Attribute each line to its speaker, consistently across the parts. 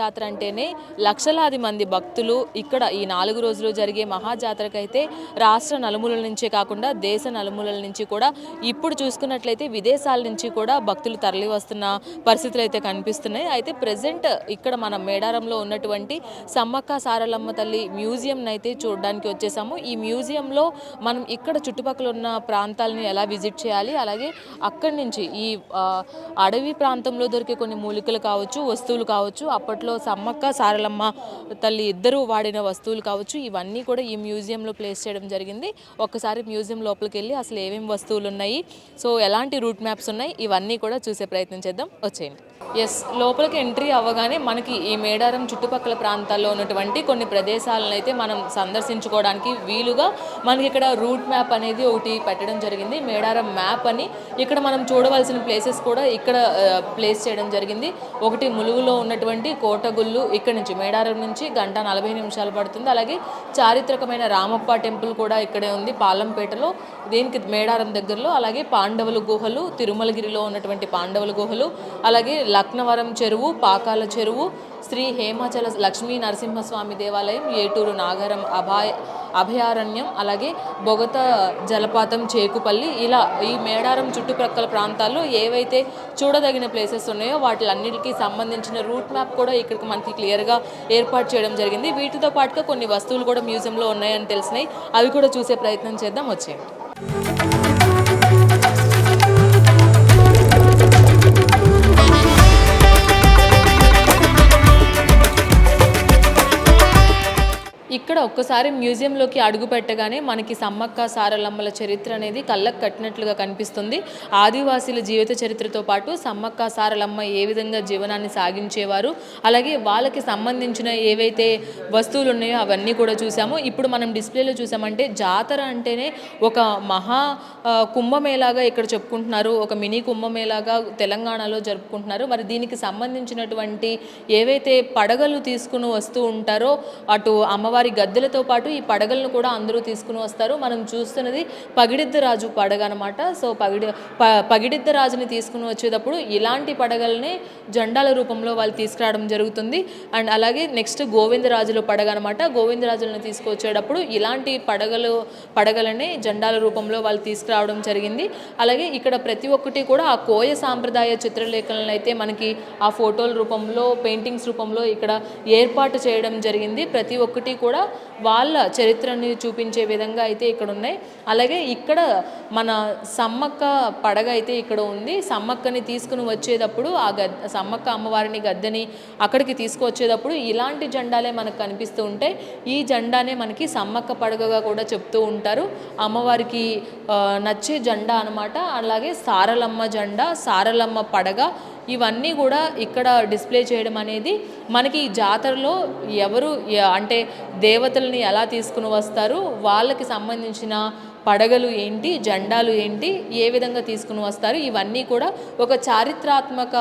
Speaker 1: మహాజాతర అంటేనే లక్షలాది మంది భక్తులు ఇక్కడ ఈ 4 రోజులు జరిగే మహాజాతరకైతే రాష్ట్ర నలుమూలల నుంచే కాకుండా దేశ నలుమూలల నుంచి కూడా ఇప్పుడు చూసుకున్నట్లయితే విదేశాల నుంచి కూడా భక్తులు తరలి వస్తున్న పరిస్థితులు అయితే కనిపిస్తున్నాయి. అయితే ప్రెజెంట్ ఇక్కడ మన మేడారంలో ఉన్నటువంటి సమ్మక్క సారలమ్మ తల్లి మ్యూజియం అయితే చూడడానికి వచ్చేసాము. ఈ మ్యూజియంలో మనం ఇక్కడ చుట్టుపక్కల ఉన్న ప్రాంతాలని ఎలా విజిట్ చేయాలి, అలాగే అక్కడి నుంచి ఈ అడవి ప్రాంతంలో దొరికే కొన్ని మూలికలు కావచ్చు, వస్తువులు కావచ్చు, అప్పట్లో సమ్మక్క సారలమ్మ తల్లి ఇద్దరు వాడిన వస్తువులు కావచ్చు, ఇవన్నీ కూడా ఈ మ్యూజియంలో ప్లేస్ చేయడం జరిగింది. ఒక్కసారి మ్యూజియం లోపలికి వెళ్ళి అసలు ఏమేమి వస్తువులు ఉన్నాయి, సో ఎలాంటి రూట్ మ్యాప్స్ ఉన్నాయి, ఇవన్నీ కూడా చూసే ప్రయత్నం చేద్దాం. వచ్చేయండి. లోపలికి ఎంట్రీ అవ్వగానే మనకి ఈ మేడారం చుట్టుపక్కల ప్రాంతాల్లో ఉన్నటువంటి కొన్ని ప్రదేశాలను అయితే మనం సందర్శించుకోవడానికి వీలుగా మనకి ఇక్కడ రూట్ మ్యాప్ అనేది ఒకటి పెట్టడం జరిగింది. మేడారం మ్యాప్ అని ఇక్కడ మనం చూడవలసిన ప్లేసెస్ కూడా ఇక్కడ ప్లేస్ చేయడం జరిగింది. ఒకటి ములుగులో ఉన్నటువంటి కోటగుళ్ళు, ఇక్కడ నుంచి మేడారం నుంచి 1:40 నిమిషాలు పడుతుంది. అలాగే చారిత్రకమైన రామప్ప టెంపుల్ కూడా ఇక్కడే ఉంది పాలంపేటలో, దీనికి మేడారం దగ్గరలో. అలాగే పాండవుల గుహలు, తిరుమలగిరిలో ఉన్నటువంటి పాండవుల గుహలు, అలాగే లక్నవరం చెరువు, పాకాల చెరువు, శ్రీ హేమాచల లక్ష్మీ నరసింహస్వామి దేవాలయం, ఏటూరు నాగరం అభయారణ్యం, అలాగే బొగత జలపాతం, చేకుపల్లి, ఇలా ఈ మేడారం చుట్టుప్రక్కల ప్రాంతాల్లో ఏవైతే చూడదగిన ప్లేసెస్ ఉన్నాయో వాటిలన్నిటికీ సంబంధించిన రూట్ మ్యాప్ కూడా ఇక్కడికి మనకి క్లియర్గా ఏర్పాటు చేయడం జరిగింది. వీటితో పాటుగా కొన్ని వస్తువులు కూడా మ్యూజియంలో ఉన్నాయని తెలిసినాయి, అవి కూడా చూసే ప్రయత్నం చేద్దాం. వచ్చేయండి. ఇక్కడ ఒక్కసారి మ్యూజియంలోకి అడుగు పెట్టగానే మనకి సమ్మక్క సారలమ్మల చరిత్ర అనేది కళ్ళకు కట్టినట్లుగా కనిపిస్తుంది. ఆదివాసీల జీవిత చరిత్రతో పాటు సమ్మక్క సారలమ్మ ఏ విధంగా జీవనాన్ని సాగించేవారు, అలాగే వాళ్ళకి సంబంధించిన ఏవైతే వస్తువులు ఉన్నాయో అవన్నీ కూడా చూసాము. ఇప్పుడు మనం డిస్ప్లేలో చూసామంటే జాతర అంటేనే ఒక మహా కుంభమేళాగా ఇక్కడ చెప్పుకుంటున్నారు, ఒక మినీ కుంభమేళాగా తెలంగాణలో జరుపుకుంటున్నారు. మరి దీనికి సంబంధించినటువంటి ఏవైతే పడగలు తీసుకుని వస్తూ ఉంటారో అటు అమ్మవారి గద్దెలతో పాటు ఈ పడగలను కూడా అందరూ తీసుకుని వస్తారు. మనం చూస్తున్నది పగిడిద్దరాజు పడగ అనమాట. సో పగిడిద్దరాజుని తీసుకుని వచ్చేటప్పుడు ఇలాంటి పడగల్ని జెండాల రూపంలో వాళ్ళు తీసుకురావడం జరుగుతుంది. అండ్ అలాగే నెక్స్ట్ గోవిందరాజుల పడగ అనమాట. గోవిందరాజులను తీసుకొచ్చేటప్పుడు ఇలాంటి పడగలని జెండాల రూపంలో వాళ్ళు తీసుకురావడం జరిగింది. అలాగే ఇక్కడ ప్రతి ఒక్కటి కూడా ఆ కోయ సాంప్రదాయ చిత్రలేఖలను అయితే మనకి ఆ ఫోటోల రూపంలో, పెయింటింగ్స్ రూపంలో ఇక్కడ ఏర్పాటు చేయడం జరిగింది. ప్రతి ఒక్కటి కూడా వాళ్ళ చరిత్రని చూపించే విధంగా అయితే ఇక్కడ ఉన్నాయి. అలాగే ఇక్కడ మన సమ్మక్క పడగ అయితే ఇక్కడ ఉంది. సమ్మక్కని తీసుకుని వచ్చేటప్పుడు ఆ సమ్మక్క అమ్మవారిని గద్దెని అక్కడికి తీసుకువచ్చేటప్పుడు ఇలాంటి జెండాలే మనకు కనిపిస్తూ ఉంటాయి. ఈ జెండానే మనకి సమ్మక్క పడగగా కూడా చెప్తూ ఉంటారు. అమ్మవారికి నచ్చే జెండా అనమాట. అలాగే సారలమ్మ జెండా, సారలమ్మ పడగ, ఇవన్నీ కూడా ఇక్కడ డిస్ప్లే చేయడం అనేది మనకి ఈ జాతరలో ఎవరు అంటే దేవతల్ని ఎలా తీసుకుని వస్తారు, వాళ్ళకి సంబంధించిన పడగలు ఏంటి, జెండాలు ఏంటి, ఏ విధంగా తీసుకుని వస్తారు, ఇవన్నీ కూడా ఒక చారిత్రాత్మక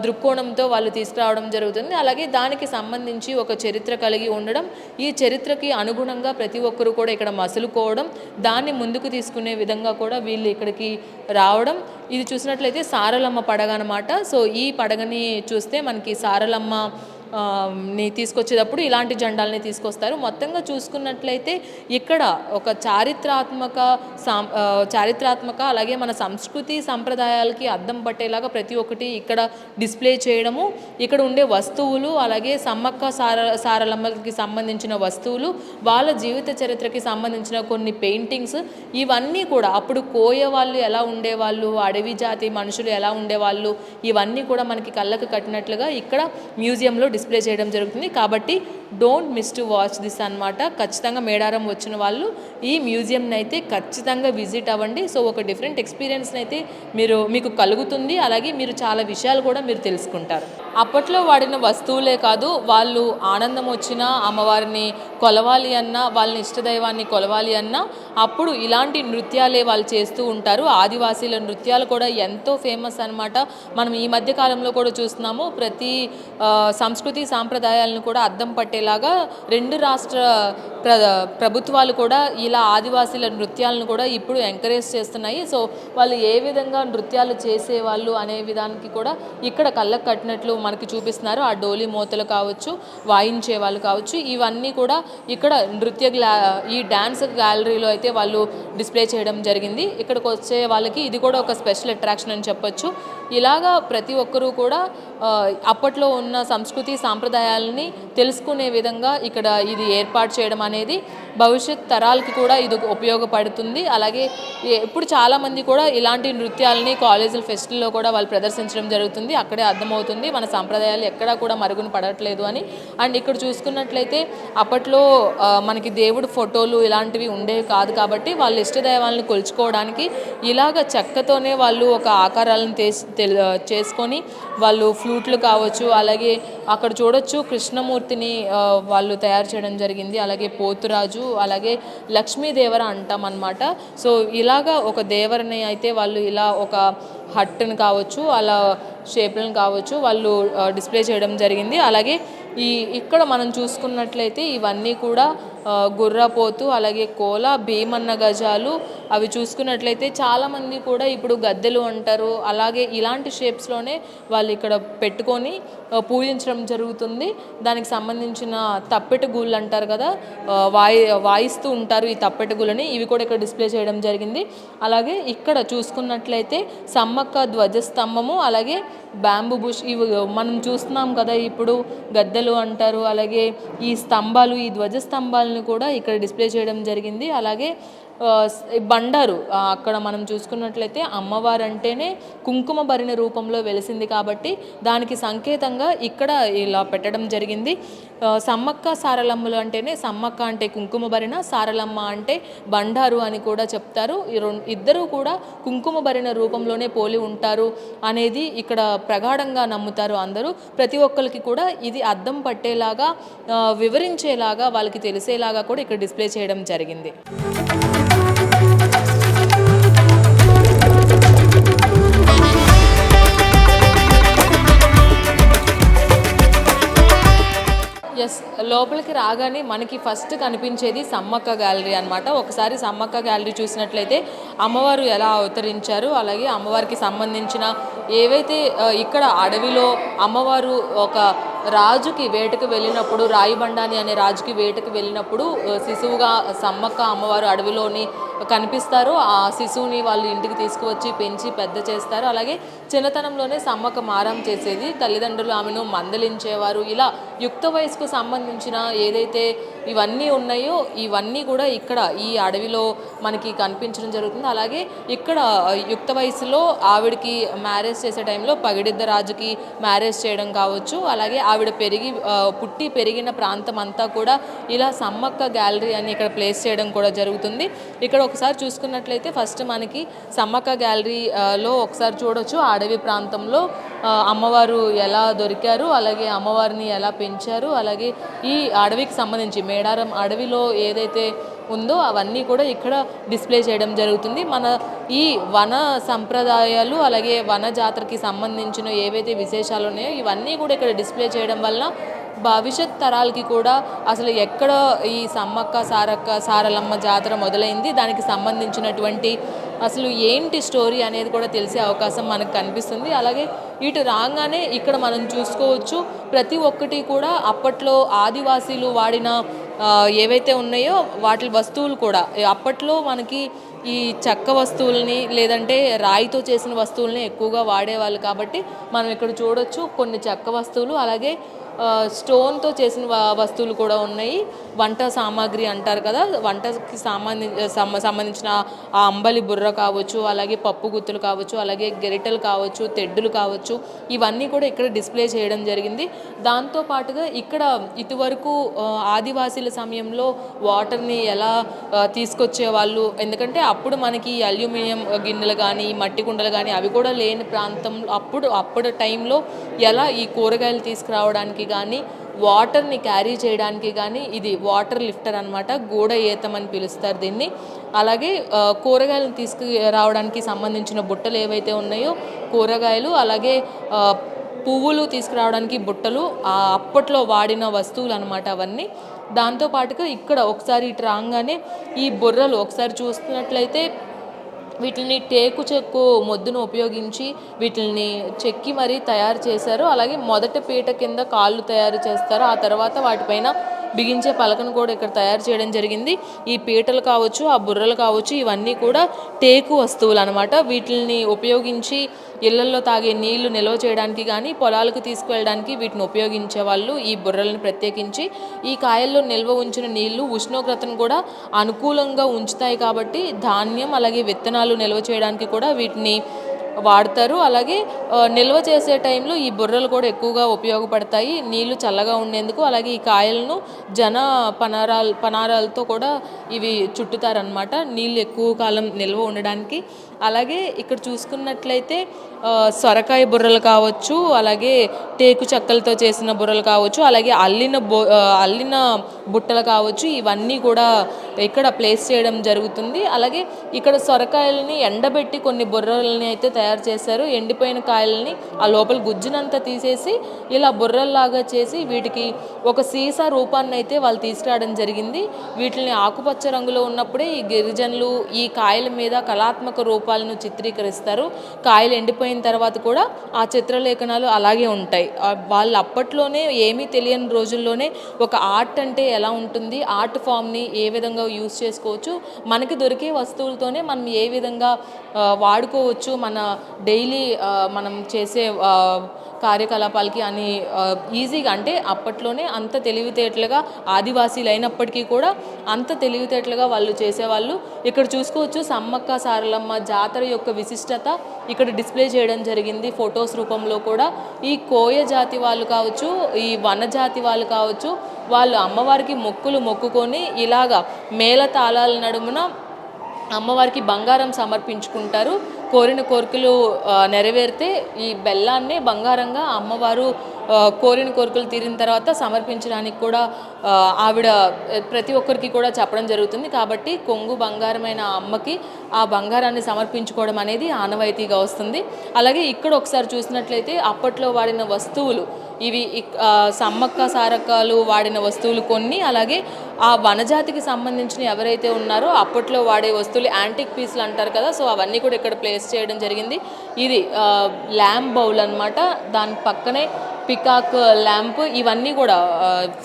Speaker 1: దృక్కోణంతో వాళ్ళు తీసుకురావడం జరుగుతుంది. అలాగే దానికి సంబంధించి ఒక చరిత్ర కలిగి ఉండడం, ఈ చరిత్రకి అనుగుణంగా ప్రతి ఒక్కరు కూడా ఇక్కడ మసులుకోవడం, దాన్ని ముందుకు తీసుకునే విధంగా కూడా వీళ్ళు ఇక్కడికి రావడం. ఇది చూసినట్లయితే సారలమ్మ పడగ అనమాట. సో ఈ పడగని చూస్తే మనకి సారలమ్మ ని తీసుకొచ్చేటప్పుడు ఇలాంటి జెండాలని తీసుకొస్తారు. మొత్తంగా చూసుకున్నట్లయితే ఇక్కడ ఒక చారిత్రాత్మక అలాగే మన సంస్కృతి సంప్రదాయాలకి అద్దం పట్టేలాగా ప్రతి ఒక్కటి ఇక్కడ డిస్ప్లే చేయడము, ఇక్కడ ఉండే వస్తువులు, అలాగే సమ్మక్క సారలమ్మకి సంబంధించిన వస్తువులు, వాళ్ళ జీవిత చరిత్రకి సంబంధించిన కొన్ని పెయింటింగ్స్, ఇవన్నీ కూడా అప్పుడు కోయ వాళ్ళు ఎలా ఉండేవాళ్ళు, అడవి జాతి మనుషులు ఎలా ఉండేవాళ్ళు, ఇవన్నీ కూడా మనకి కళ్ళకు కట్టినట్లుగా ఇక్కడ మ్యూజియంలో డిస్ప్లే చేయడం జరుగుతుంది. కాబట్టి don't miss to watch this అనమాట. ఖచ్చితంగా మేడారం వచ్చిన వాళ్ళు ఈ మ్యూజియంని అయితే ఖచ్చితంగా విజిట్ అవ్వండి. సో ఒక డిఫరెంట్ ఎక్స్పీరియన్స్ని అయితే మీకు కలుగుతుంది. అలాగే మీరు చాలా విషయాలు కూడా మీరు తెలుసుకుంటారు. అప్పట్లో వాడిన వస్తువులే కాదు, వాళ్ళు ఆనందం వచ్చినా, అమ్మవారిని కొలవాలి అన్నా, వాళ్ళని ఇష్టదైవాన్ని కొలవాలి అన్నా అప్పుడు ఇలాంటి నృత్యాలే వాళ్ళు చేస్తూ ఉంటారు. ఆదివాసీల నృత్యాలు కూడా ఎంతో ఫేమస్ అనమాట. మనం ఈ మధ్య కాలంలో కూడా చూస్తున్నాము. ప్రతి సంస్కృతి సంస్కృతి సాంప్రదాయాలను కూడా అద్దం పట్టేలాగా 2 రాష్ట్ర ప్రభుత్వాలు కూడా ఇలా ఆదివాసీల నృత్యాలను కూడా ఇప్పుడు ఎంకరేజ్ చేస్తున్నాయి. సో వాళ్ళు ఏ విధంగా నృత్యాలు చేసేవాళ్ళు అనే విధానికి కూడా ఇక్కడ కళ్ళకు కట్టినట్లు మనకి చూపిస్తున్నారు. ఆ డోలి మోతలు కావచ్చు, వాయించే వాళ్ళు కావచ్చు, ఇవన్నీ కూడా ఇక్కడ ఈ డ్యాన్స్ గ్యాలరీలో అయితే వాళ్ళు డిస్ప్లే చేయడం జరిగింది. ఇక్కడికి వచ్చే వాళ్ళకి ఇది కూడా ఒక స్పెషల్ అట్రాక్షన్ అని చెప్పొచ్చు. ఇలాగా ప్రతి ఒక్కరూ కూడా అప్పట్లో ఉన్న సంస్కృతి సాంప్రదాయాలని తెలుసుకునే విధంగా ఇక్కడ ఇది ఏర్పాటు చేయడం అనేది భవిష్యత్ తరాలకి కూడా ఇది ఉపయోగపడుతుంది. అలాగే ఇప్పుడు చాలామంది కూడా ఇలాంటి నృత్యాలని కాలేజీల ఫెస్టివల్లో కూడా వాళ్ళు ప్రదర్శించడం జరుగుతుంది. అక్కడే అర్థమవుతుంది మన సాంప్రదాయాలు ఎక్కడా కూడా మరుగున పడట్లేదు అని. అండ్ ఇక్కడ చూసుకున్నట్లయితే అప్పట్లో మనకి దేవుడు ఫోటోలు ఇలాంటివి ఉండేవి కాదు కాబట్టి వాళ్ళ ఇష్టదైవాలను కొలుచుకోవడానికి ఇలాగ చెక్కతోనే వాళ్ళు ఒక ఆకారాలను చేసుకొని వాళ్ళు ఫ్లూట్లు కావచ్చు, అలాగే అక్కడ చూడొచ్చు కృష్ణమూర్తిని వాళ్ళు తయారు చేయడం జరిగింది. అలాగే పోతురాజు, అలాగే లక్ష్మీదేవర అంటాం అన్నమాట. సో ఇలాగా ఒక దేవరని అయితే వాళ్ళు ఇలా ఒక హట్టును కావచ్చు, అలా షేప్లను కావచ్చు వాళ్ళు డిస్ప్లే చేయడం జరిగింది. అలాగే ఇక్కడ మనం చూసుకున్నట్లయితే ఇవన్నీ కూడా గుర్రపోతు, అలాగే కోల, భీమన్న గజాలు అవి చూసుకున్నట్లయితే చాలామంది కూడా ఇప్పుడు గద్దెలు అంటారు. అలాగే ఇలాంటి షేప్స్లోనే వాళ్ళు ఇక్కడ పెట్టుకొని పూజించడం జరుగుతుంది. దానికి సంబంధించిన తప్పెట గూళ్ళు అంటారు కదా, వాయిస్తూ ఉంటారు ఈ తప్పెట గూళ్ళని, ఇవి కూడా ఇక్కడ డిస్ప్లే చేయడం జరిగింది. అలాగే ఇక్కడ చూసుకున్నట్లయితే సమ్మక్క ధ్వజస్తంభము, అలాగే బ్యాంబూ బుష్ ఇవి మనం చూస్తున్నాం కదా, ఇప్పుడు గద్దెలు అంటారు. అలాగే ఈ స్తంభాలు, ఈ ధ్వజస్తంభాలను కూడా ఇక్కడ డిస్ప్లే చేయడం జరిగింది. అలాగే బండారు అక్కడ మనం చూసుకున్నట్లయితే అమ్మవారు అంటేనే కుంకుమ భరిణ రూపంలో వెలిసింది కాబట్టి దానికి సంకేతంగా ఇక్కడ ఇలా పెట్టడం జరిగింది. సమ్మక్క సారలమ్మలు అంటేనే సమ్మక్క అంటే కుంకుమ భరిణ, సారలమ్మ అంటే బండారు అని కూడా చెప్తారు. ఇద్దరూ కూడా కుంకుమ భరిణ రూపంలోనే పోలి ఉంటారు అనేది ఇక్కడ ప్రగాఢంగా నమ్ముతారు అందరూ. ప్రతి ఒక్కరికి కూడా ఇది అద్దం పట్టేలాగా వివరించేలాగా వాళ్ళకి తెలిసేలాగా కూడా ఇక్కడ డిస్ప్లే చేయడం జరిగింది. ఎస్, లోపలికి రాగానే మనకి ఫస్ట్ కనిపించేది సమ్మక్క గ్యాలరీ అనమాట. ఒకసారి సమ్మక్క గ్యాలరీ చూసినట్లయితే అమ్మవారు ఎలా అవతరించారు, అలాగే అమ్మవారికి సంబంధించిన ఏవైతే ఇక్కడ అడవిలో అమ్మవారు ఒక రాజుకి వేటకు వెళ్ళినప్పుడు, రాయిబండాని అనే రాజుకి వేటకు వెళ్ళినప్పుడు శిశువుగా సమ్మక్క అమ్మవారు అడవిలోని కనిపిస్తారు. ఆ శిశువుని వాళ్ళు ఇంటికి తీసుకువచ్చి పెంచి పెద్ద చేస్తారు. అలాగే చిన్నతనంలోనే సమ్మక్క మారం చేసేది, తల్లిదండ్రులు ఆమెను మందలించేవారు. ఇలా యుక్త వయసుకు సంబంధించిన ఏదైతే ఇవన్నీ ఉన్నాయో ఇవన్నీ కూడా ఇక్కడ ఈ అడవిలో మనకి కనిపించడం జరుగుతుంది. అలాగే ఇక్కడ యుక్త వయసులో ఆవిడకి మ్యారేజ్ చేసే టైంలో పగిడిద్ద రాజుకి మ్యారేజ్ చేయడం కావచ్చు, అలాగే ఆవిడ పుట్టి పెరిగిన ప్రాంతం అంతా కూడా ఇలా సమ్మక్క గ్యాలరీ అని ఇక్కడ ప్లేస్ చేయడం కూడా జరుగుతుంది. ఇక్కడ ఒకసారి చూసుకున్నట్లయితే ఫస్ట్ మనకి సమ్మక్క గ్యాలరీలో ఒకసారి చూడొచ్చు అడవి ప్రాంతంలో అమ్మవారు ఎలా దొరికారు, అలాగే అమ్మవారిని ఎలా పెంచారు, అలాగే ఈ అడవికి సంబంధించి మేడారం అడవిలో ఏదైతే ఉందో అవన్నీ కూడా ఇక్కడ డిస్ప్లే చేయడం జరుగుతుంది. మన ఈ వన సంప్రదాయాలు అలాగే వన జాతరకి సంబంధించిన ఏవైతే విశేషాలు ఉన్నాయో ఇవన్నీ కూడా ఇక్కడ డిస్ప్లే చేయడం వలన భవిష్యత్ తరాలకి కూడా అసలు ఎక్కడ ఈ సమ్మక్క సారలమ్మ జాతర మొదలైంది, దానికి సంబంధించినటువంటి అసలు ఏంటి స్టోరీ అనేది కూడా తెలిసే అవకాశం మనకు కనిపిస్తుంది. అలాగే ఇటు రాగానే ఇక్కడ మనం చూసుకోవచ్చు ప్రతి ఒక్కటి కూడా అప్పట్లో ఆదివాసీలు వాడిన ఏవైతే ఉన్నాయో వాటి వస్తువులు కూడా అప్పట్లో మనకి ఈ చెక్క వస్తువుల్ని లేదంటే రాయితో చేసిన వస్తువుల్ని ఎక్కువగా వాడేవాళ్ళు కాబట్టి మనం ఇక్కడ చూడొచ్చు కొన్ని చెక్క వస్తువులు, అలాగే స్టోన్తో చేసిన వస్తువులు కూడా ఉన్నాయి. వంట సామాగ్రి అంటారు కదా, వంటకి సంబంధించిన ఆ అంబలి బుర్ర కావచ్చు, అలాగే పప్పు గుత్తులు కావచ్చు, అలాగే గెరిటలు కావచ్చు, తెడ్డులు కావచ్చు, ఇవన్నీ కూడా ఇక్కడ డిస్ప్లే చేయడం జరిగింది. దాంతోపాటుగా ఇక్కడ ఇటువరకు ఆదివాసీల సమయంలో వాటర్ని ఎలా తీసుకొచ్చేవాళ్ళు, ఎందుకంటే అప్పుడు మనకి అల్యూమినియం గిన్నెలు కానీ మట్టి కుండలు కానీ అవి కూడా లేని ప్రాంతంలో అప్పుడు టైంలో ఎలా ఈ కూరగాయలు తీసుకురావడానికి కానీ వాటర్ని క్యారీ చేయడానికి కానీ ఇది వాటర్ లిఫ్టర్ అనమాట, గూడ ఏతం అని పిలుస్తారు దీన్ని. అలాగే కూరగాయలను తీసుకురావడానికి సంబంధించిన బుట్టలు ఏవైతే ఉన్నాయో కూరగాయలు, అలాగే పువ్వులు తీసుకురావడానికి బుట్టలు, అప్పట్లో వాడిన వస్తువులు అనమాట అవన్నీ. దాంతోపాటుగా ఇక్కడ ఒకసారి ఇటు రాగానే ఈ బుర్రలు ఒకసారి చూస్తున్నట్లయితే వీటిని టేకు చెక్కు మొద్దును ఉపయోగించి వీటిని చెక్కి మరీ తయారు చేశారు. అలాగే మొదట పీట కింద కాళ్ళు తయారు చేస్తారు, ఆ తర్వాత వాటిపైన బిగించే పలకను కూడా ఇక్కడ తయారు చేయడం జరిగింది. ఈ పీటలు కావచ్చు, ఆ బుర్రలు కావచ్చు, ఇవన్నీ కూడా టేకు వస్తువులు అనమాట. వీటిని ఉపయోగించి ఇళ్లల్లో తాగే నీళ్లు నిల్వ చేయడానికి కానీ పొలాలకు తీసుకువెళ్ళడానికి వీటిని ఉపయోగించే వాళ్ళు. ఈ బుర్రలను ప్రత్యేకించి ఈ కాయల్లో నిల్వ ఉంచిన నీళ్లు ఉష్ణోగ్రతను కూడా అనుకూలంగా ఉంచుతాయి కాబట్టి ధాన్యం అలాగే విత్తనాలు నిల్వ చేయడానికి కూడా వీటిని వాడతారు. అలాగే నిల్వ చేసే టైంలో ఈ బుర్రలు కూడా ఎక్కువగా ఉపయోగపడతాయి నీళ్లు చల్లగా ఉండేందుకు. అలాగే ఈ కాయలను పనారాలతో కూడా ఇవి చుట్టుతారనమాట నీళ్ళు ఎక్కువ కాలం నిల్వ ఉండడానికి. అలాగే ఇక్కడ చూసుకున్నట్లయితే సొరకాయ బుర్రలు కావచ్చు, అలాగే టేకు చెక్కలతో చేసిన బుర్రలు కావచ్చు, అలాగే అల్లిన బుట్టలు కావచ్చు, ఇవన్నీ కూడా ఇక్కడ ప్లేస్ చేయడం జరుగుతుంది. అలాగే ఇక్కడ సొరకాయలని ఎండబెట్టి కొన్ని బుర్రలని అయితే తయారు చేశారు. ఎండిపోయిన కాయలని ఆ లోపల గుజ్జునంతా తీసేసి ఇలా బుర్రల్లాగా చేసి వీటికి ఒక సీసా రూపాన్ని అయితే వాళ్ళు తీసుకురావడం జరిగింది. వీటిని ఆకుపచ్చ రంగులో ఉన్నప్పుడే ఈ గిరిజనులు ఈ కాయల మీద కళాత్మక రూపాలను చిత్రీకరిస్తారు. కాయలు ఎండిపోయిన తర్వాత కూడా ఆ చిత్రలేఖనాలు అలాగే ఉంటాయి. వాళ్ళు అప్పట్లోనే ఏమీ తెలియని రోజుల్లోనే ఒక ఆర్ట్ అంటే ఎలా ఉంటుంది, ఆర్ట్ ఫామ్ని ఏ విధంగా యూజ్ చేసుకోవచ్చు, మనకి దొరికే వస్తువులతోనే మనం ఏ విధంగా వాడుకోవచ్చు మన డైలీ మనం చేసే కార్యకలాపాలకి అని ఈజీగా, అంటే అప్పట్లోనే అంత తెలివితేటలుగా ఆదివాసీలు అయినప్పటికీ కూడా అంత తెలివితేటలుగా వాళ్ళు చేసేవాళ్ళు. ఇక్కడ చూసుకోవచ్చు సమ్మక్క సారలమ్మ జాతర యొక్క విశిష్టత ఇక్కడ డిస్ప్లే చేయడం జరిగింది ఫొటోస్ రూపంలో కూడా. ఈ కోయ జాతి వాళ్ళు కావచ్చు, ఈ వనజాతి వాళ్ళు కావచ్చు, వాళ్ళు అమ్మవారికి మొక్కుకొని ఇలాగా మేళ తాళాల నడుమున అమ్మవారికి బంగారం సమర్పించుకుంటారు. కోరిన కోరికలు నెరవేరితే ఈ బెల్లాన్నే బంగారంగా అమ్మవారు కోరిన కోరికలు తీరిన తర్వాత సమర్పించడానికి కూడా ఆవిడ ప్రతి ఒక్కరికి కూడా చెప్పడం జరుగుతుంది. కాబట్టి కొంగు బంగారమైన అమ్మకి ఆ బంగారాన్ని సమర్పించుకోవడం అనేది ఆనవాయితీగా వస్తుంది. అలాగే ఇక్కడ ఒకసారి చూసినట్లయితే అప్పట్లో వాడిన వస్తువులు ఇవి సమ్మక్క సారక్కలు వాడిన వస్తువులు కొన్ని, అలాగే ఆ వనజాతికి సంబంధించిన ఎవరైతే ఉన్నారో అప్పట్లో వాడే వస్తువులు యాంటిక్ పీస్లు అంటారు కదా, సో అవన్నీ కూడా ఇక్కడ ప్లేస్ చేయడం జరిగింది. ఇది ల్యాంప్ బౌల్ అనమాట, దాని పక్కనే పికాక్ ల్యాంప్, ఇవన్నీ కూడా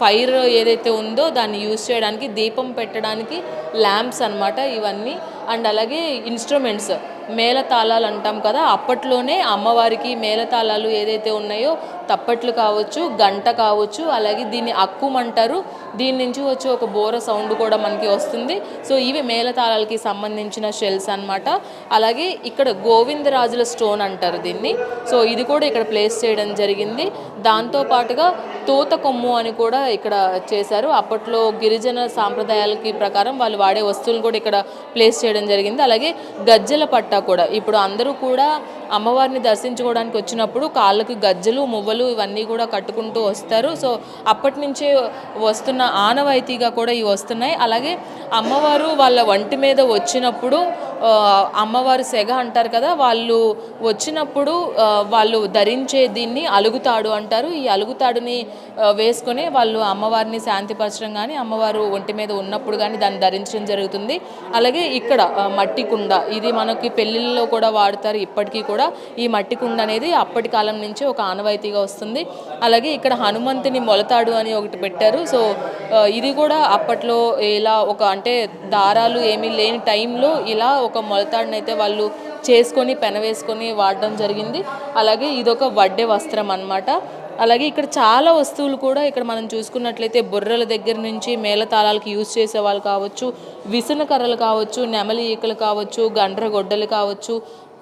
Speaker 1: ఫైర్ ఏదైతే ఉందో దాన్ని యూజ్ చేయడానికి దీపం పెట్టడానికి ల్యాంప్స్ అనమాట ఇవన్నీ. అండ్ అలాగే ఇన్స్ట్రుమెంట్స్ మేళతాళాలు అంటాం కదా, అప్పట్లోనే అమ్మవారికి మేళతాళాలు ఏదైతే ఉన్నాయో తప్పట్లు కావచ్చు, గంట కావచ్చు, అలాగే దీన్ని అక్కుమంటారు, దీని నుంచి వచ్చే ఒక బోర సౌండ్ కూడా మనకి వస్తుంది. సో ఇవి మేళతాళాలకి సంబంధించిన షెల్స్ అనమాట. అలాగే ఇక్కడ గోవిందరాజుల స్టోన్ అంటారు దీన్ని, సో ఇది కూడా ఇక్కడ ప్లేస్ చేయడం జరిగింది. దాంతోపాటుగా తోత కొమ్ము అని కూడా ఇక్కడ చేశారు. అప్పట్లో గిరిజన సాంప్రదాయాలకి ప్రకారం వాళ్ళు వాడే వస్తువులు కూడా ఇక్కడ ప్లేస్ చేయడం జరిగింది. అలాగే గజ్జెల పట్ట కూడా ఇప్పుడు అందరూ కూడా అమ్మవారిని దర్శించుకోవడానికి వచ్చినప్పుడు కాళ్ళకి గజ్జలు మువ్వలు ఇవన్నీ కూడా కట్టుకుంటూ వస్తారు. సో అప్పటి నుంచే వస్తున్న ఆనవాయితీగా కూడా ఇవి వస్తున్నాయి. అలాగే అమ్మవారు వాళ్ళ వంటి మీద వచ్చినప్పుడు అమ్మవారు సెగ అంటారు కదా, వాళ్ళు వచ్చినప్పుడు వాళ్ళు ధరించే దీన్ని అలుగుతాడు అంటారు. ఈ అలుగుతాడుని వేసుకొని వాళ్ళు అమ్మవారిని శాంతిపరచడం కానీ అమ్మవారు ఒంటి మీద ఉన్నప్పుడు కానీ దాన్ని ధరించడం జరుగుతుంది. అలాగే ఇక్కడ మట్టి కుండ, ఇది మనకి పెళ్ళిళ్ళలో కూడా వాడతారు ఇప్పటికీ కూడా. ఈ మట్టి కుండ అనేది అప్పటి కాలం నుంచి ఒక ఆనవాయితీగా వస్తుంది. అలాగే ఇక్కడ హనుమంతుని మొలతాడు అని ఒకటి పెట్టారు. సో ఇది కూడా అప్పట్లో ఇలా ఒక అంటే దారాలు ఏమీ లేని టైంలో ఇలా ఒక మొలతాడుని అయితే వాళ్ళు చేసుకొని పెనవేసుకొని వాడడం జరిగింది. అలాగే ఇదొక వడ్డే వస్త్రం అన్నమాట. అలాగే ఇక్కడ చాలా వస్తువులు కూడా ఇక్కడ మనం చూసుకున్నట్లయితే బుర్రల దగ్గర నుంచి మేళతాళాలకి యూజ్ చేసే వాళ్ళు కావచ్చు, విసన కర్రలు కావచ్చు, నెమలి ఈకలు కావచ్చు, గండ్ర గొడ్డలు కావచ్చు,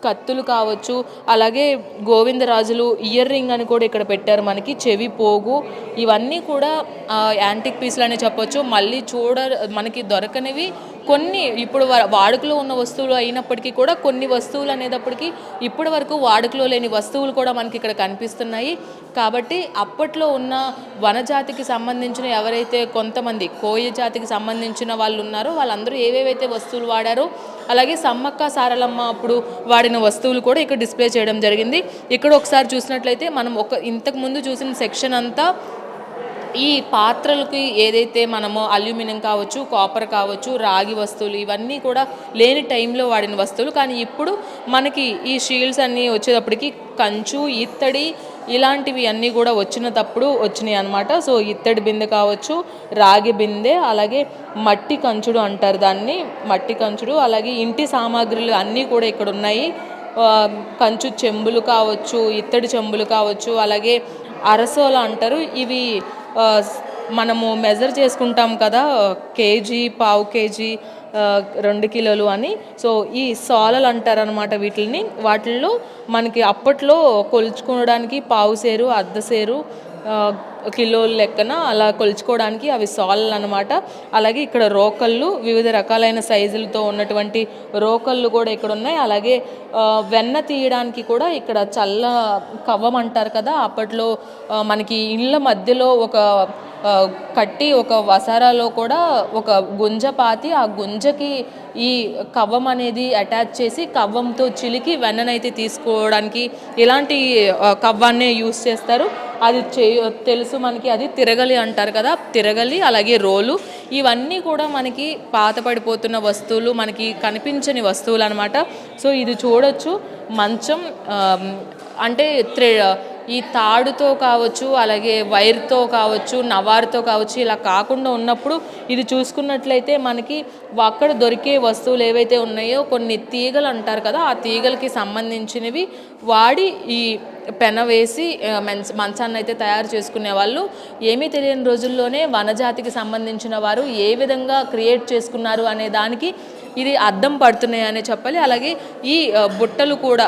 Speaker 1: కత్తులు కావచ్చు, అలాగే గోవిందరాజులు ఇయర్ రింగ్ అని కూడా ఇక్కడ పెట్టారు మనకి, చెవి పోగు, ఇవన్నీ కూడా యాంటిక్ పీస్లు అని చెప్పొచ్చు. మళ్ళీ మనకి దొరకనివి కొన్ని ఇప్పుడు వాడుకలో ఉన్న వస్తువులు అయినప్పటికీ కూడా కొన్ని వస్తువులు అనేటప్పటికీ ఇప్పటి వరకు వాడుకలో లేని వస్తువులు కూడా మనకి ఇక్కడ కనిపిస్తున్నాయి. కాబట్టి అప్పట్లో ఉన్న వనజాతికి సంబంధించిన ఎవరైతే కొంతమంది కోయ జాతికి సంబంధించిన వాళ్ళు ఉన్నారో వాళ్ళందరూ ఏవేవైతే వస్తువులు వాడారో అలాగే సమ్మక్క సారలమ్మ అప్పుడు వాడిన వస్తువులు కూడా ఇక్కడ డిస్ప్లే చేయడం జరిగింది. ఇక్కడ ఒకసారి చూసినట్లయితే మనం ఇంతకుముందు చూసిన సెక్షన్ అంతా ఈ పాత్రలకి ఏదైతే మనము అల్యూమినియం కావచ్చు, కాపర్ కావచ్చు, రాగి వస్తువులు ఇవన్నీ కూడా లేని టైంలో వాడిన వస్తువులు. కానీ ఇప్పుడు మనకి ఈ షీల్డ్స్ అన్నీ వచ్చేటప్పటికి కంచు, ఇత్తడి ఇలాంటివి అన్నీ కూడా వచ్చినాయి అనమాట. సో ఇత్తడి బిందె కావచ్చు, రాగి బిందె, అలాగే మట్టి కంచుడు అంటారు దాన్ని, మట్టి కంచుడు, అలాగే ఇంటి సామాగ్రిలు అన్నీ కూడా ఇక్కడ ఉన్నాయి. కంచు చెంబులు కావచ్చు, ఇత్తడి చెంబులు కావచ్చు, అలాగే అరసోల అంటారు. ఇవి మనము మెజర్ చేసుకుంటాం కదా, కేజీ, పావు కేజీ, 2 కిలోలు అని. సో ఈ సోలలు అంటారనమాట వాటిల్లో మనకి అప్పట్లో కొలుచుకోవడానికి పావు సేరు, అర్ధ సేరు, కిలోల లెక్కన అలా కొలుచుకోవడానికి అవి సోలలు అనమాట. అలాగే ఇక్కడ రోకళ్ళు, వివిధ రకాలైన సైజులతో ఉన్నటువంటి రోకళ్ళు కూడా ఇక్కడ ఉన్నాయి. అలాగే వెన్న తీయడానికి కూడా ఇక్కడ చల్ల కవ్వం అంటారు కదా, అప్పట్లో మనకి ఇళ్ళ మధ్యలో కట్టి ఒక వసారాలో కూడా ఒక గుంజ పాతి ఆ గుంజకి ఈ కవ్వం అనేది అటాచ్ చేసి కవ్వంతో చిలికి వెన్ననైతే తీసుకోవడానికి ఇలాంటి కవ్వాన్నే యూస్ చేస్తారు. అది తెలుసు మనకి, అది తిరగలి అంటారు కదా, తిరగలి, అలాగే రోలు, ఇవన్నీ కూడా మనకి పాత పడిపోతున్న వస్తువులు, మనకి కనిపించని వస్తువులు అనమాట. సో ఇది చూడొచ్చు, మంచం అంటే ఈ తాడుతో కావచ్చు, అలాగే వైర్తో కావచ్చు, నవారుతో కావచ్చు, ఇలా కాకుండా ఉన్నప్పుడు ఇది చూసుకున్నట్లయితే మనకి అక్కడ దొరికే వస్తువులు ఏవైతే ఉన్నాయో కొన్ని తీగలు అంటారు కదా, ఆ తీగలకి సంబంధించినవి వాడి ఈ పెన వేసి మంచాన్ని అయితే తయారు చేసుకునే వాళ్ళు. ఏమీ తెలియని రోజుల్లోనే వనజాతికి సంబంధించిన వారు ఏ విధంగా క్రియేట్ చేసుకున్నారు అనే దానికి ఇది అద్దం పడుతున్నాయనే చెప్పాలి. అలాగే ఈ బుట్టలు కూడా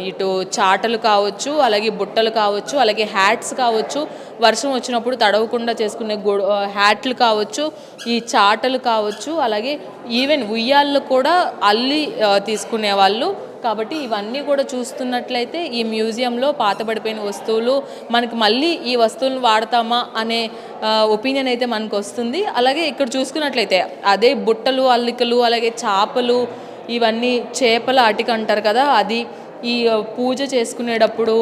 Speaker 1: ఇటు చాటలు కావచ్చు, అలాగే బుట్టలు కావచ్చు, అలాగే హ్యాట్స్ కావచ్చు, వర్షం వచ్చినప్పుడు తడవకుండా చేసుకునే హ్యాట్లు కావచ్చు, ఈ చాటలు కావచ్చు, అలాగే ఈవెన్ ఉయ్యాళ్ళు కూడా అల్లి తీసుకునేవాళ్ళు. కాబట్టి ఇవన్నీ కూడా చూస్తున్నట్లయితే ఈ మ్యూజియంలో పాతబడిపోయిన వస్తువులు, మనకి మళ్ళీ ఈ వస్తువులను వాడతామా అనే ఒపీనియన్ అయితే మనకు వస్తుంది. అలాగే ఇక్కడ చూసుకున్నట్లయితే అదే బుట్టలు, అల్లికలు, అలాగే చేపలు, ఇవన్నీ చేపల అటిక అంటారు కదా, అది ఈ పూజ చేసుకునేటప్పుడు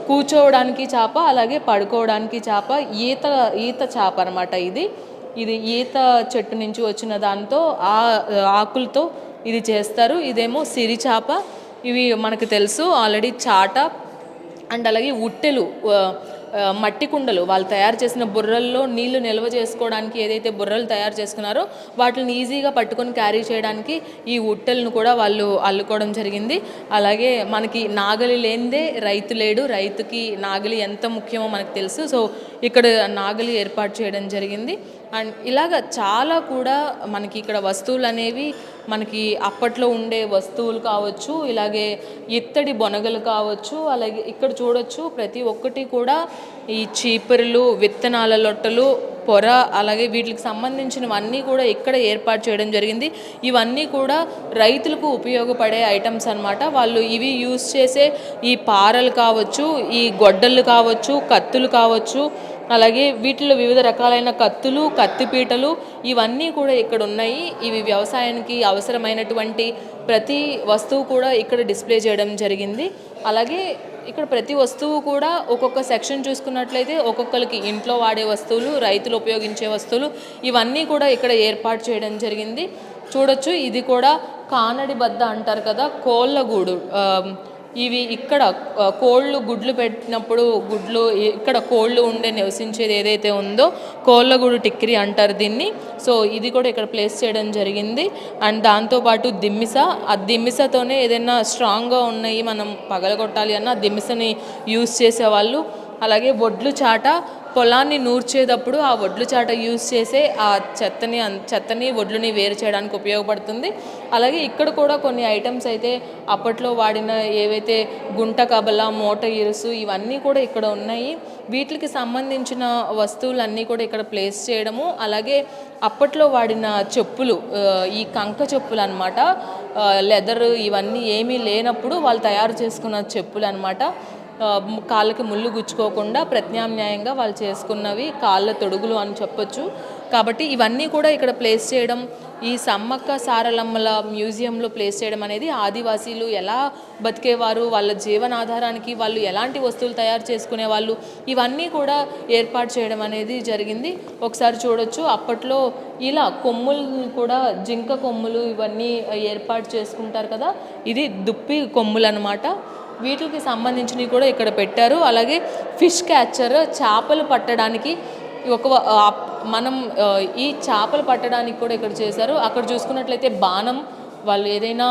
Speaker 1: కూర్చోవడానికి చేప, అలాగే పడుకోవడానికి చేప, ఈత చేప అనమాట. ఇది ఈత చెట్టు నుంచి వచ్చిన దాంతో ఆకులతో ఇది చేస్తారు. ఇదేమో సిరి చేప. ఇవి మనకు తెలుసు ఆల్రెడీ, చాట అండ్ అలాగే ఉట్టెలు, మట్టి కుండలు, వాళ్ళు తయారు చేసిన బుర్రల్లో నీళ్లు నిల్వ చేసుకోవడానికి ఏదైతే బుర్రలు తయారు చేసుకున్నారో వాటిని ఈజీగా పట్టుకొని క్యారీ చేయడానికి ఈ ఉట్టెలను కూడా వాళ్ళు అల్లుకోవడం జరిగింది. అలాగే మనకి నాగలి లేనిదే రైతు లేడు, రైతుకి నాగలి ఎంత ముఖ్యమో మనకు తెలుసు. సో ఇక్కడ నాగలి ఏర్పాటు చేయడం జరిగింది. అండ్ ఇలాగ చాలా కూడా మనకి ఇక్కడ వస్తువులు అనేవి మనకి అప్పట్లో ఉండే వస్తువులు కావచ్చు, ఇలాగే ఇత్తడి బొనగలు కావచ్చు, అలాగే ఇక్కడ చూడొచ్చు ప్రతి ఒక్కటి కూడా ఈ చీపురులు, విత్తనాల లొట్టలు, పొర, అలాగే వీటికి సంబంధించినవన్నీ కూడా ఇక్కడ ఏర్పాటు చేయడం జరిగింది. ఇవన్నీ కూడా రైతులకు ఉపయోగపడే ఐటమ్స్ అన్నమాట. వాళ్ళు ఇవి యూస్ చేసే ఈ పారలు కావచ్చు, ఈ గొడ్డళ్ళు కావచ్చు, కత్తులు కావచ్చు, అలాగే వీటిలో వివిధ రకాలైన కత్తులు, కత్తిపీటలు, ఇవన్నీ కూడా ఇక్కడ ఉన్నాయి. ఇవి వ్యవసాయానికి అవసరమైనటువంటి ప్రతి వస్తువు కూడా ఇక్కడ డిస్ప్లే చేయడం జరిగింది. అలాగే ఇక్కడ ప్రతి వస్తువు కూడా ఒక్కొక్క సెక్షన్ చూసుకున్నట్లయితే ఒక్కొక్కరికి ఇంట్లో వాడే వస్తువులు, రైతులు ఉపయోగించే వస్తువులు, ఇవన్నీ కూడా ఇక్కడ ఏర్పాటు చేయడం జరిగింది. చూడొచ్చు, ఇది కూడా కానడి బద్ద అంటారు కదా, కోళ్ళగూడు. ఇవి ఇక్కడ కోళ్ళు గుడ్లు పెట్టినప్పుడు ఇక్కడ కోళ్ళు నివసించేది ఏదైతే ఉందో కోళ్ళగూడు టిక్కిరి అంటారు దీన్ని. సో ఇది కూడా ఇక్కడ ప్లేస్ చేయడం జరిగింది. అండ్ దాంతోపాటు దిమ్మిస, ఆ దిమ్మిసతోనే ఏదైనా స్ట్రాంగ్గా ఉన్నాయి మనం పగలగొట్టాలి అన్న దిమ్మిసని యూస్ చేసేవాళ్ళు. అలాగే వడ్లు చాట, పొలాన్ని నూర్చేటప్పుడు ఆ వడ్లు చాట యూజ్ చేసే ఆ చెత్తని వడ్లుని వేరు చేయడానికి ఉపయోగపడుతుంది. అలాగే ఇక్కడ కూడా కొన్ని ఐటమ్స్ అయితే అప్పట్లో వాడిన ఏవైతే గుంట కబల, మోట ఇరుసు ఇవన్నీ కూడా ఇక్కడ ఉన్నాయి. వీటికి సంబంధించిన వస్తువులన్నీ కూడా ఇక్కడ ప్లేస్ చేయడము, అలాగే అప్పట్లో వాడిన చెప్పులు, ఈ కంక చెప్పులు అనమాట, లెదర్ ఇవన్నీ ఏమీ లేనప్పుడు వాళ్ళు తయారు చేసుకున్న చెప్పులు అనమాట. కాళ్ళకి ముళ్ళు గుచ్చుకోకుండా ప్రత్యామ్నాయంగా వాళ్ళు చేసుకున్నవి కాళ్ళ తొడుగులు అని చెప్పొచ్చు. కాబట్టి ఇవన్నీ కూడా ఇక్కడ ప్లేస్ చేయడం, ఈ సమ్మక్క సారలమ్మల మ్యూజియంలో ప్లేస్ చేయడం అనేది ఆదివాసీలు ఎలా బతికేవారు, వాళ్ళ జీవనాధారానికి వాళ్ళు ఎలాంటి వస్తువులు తయారు చేసుకునేవాళ్ళు, ఇవన్నీ కూడా ఏర్పాటు చేయడం అనేది జరిగింది. ఒకసారి చూడొచ్చు, అప్పట్లో ఇలా కొమ్ములు కూడా, జింక కొమ్ములు ఇవన్నీ ఏర్పాటు చేసుకుంటారు కదా, ఇది దుప్పి కొమ్ములు అనమాట. వీటికి సంబంధించినవి కూడా ఇక్కడ పెట్టారు. అలాగే ఫిష్ క్యాచర్, చేపలు పట్టడానికి మనం ఈ చేపలు పట్టడానికి కూడా ఇక్కడ చేశారు. అక్కడ చూసుకున్నట్లయితే బాణం, వాళ్ళు ఏదైనా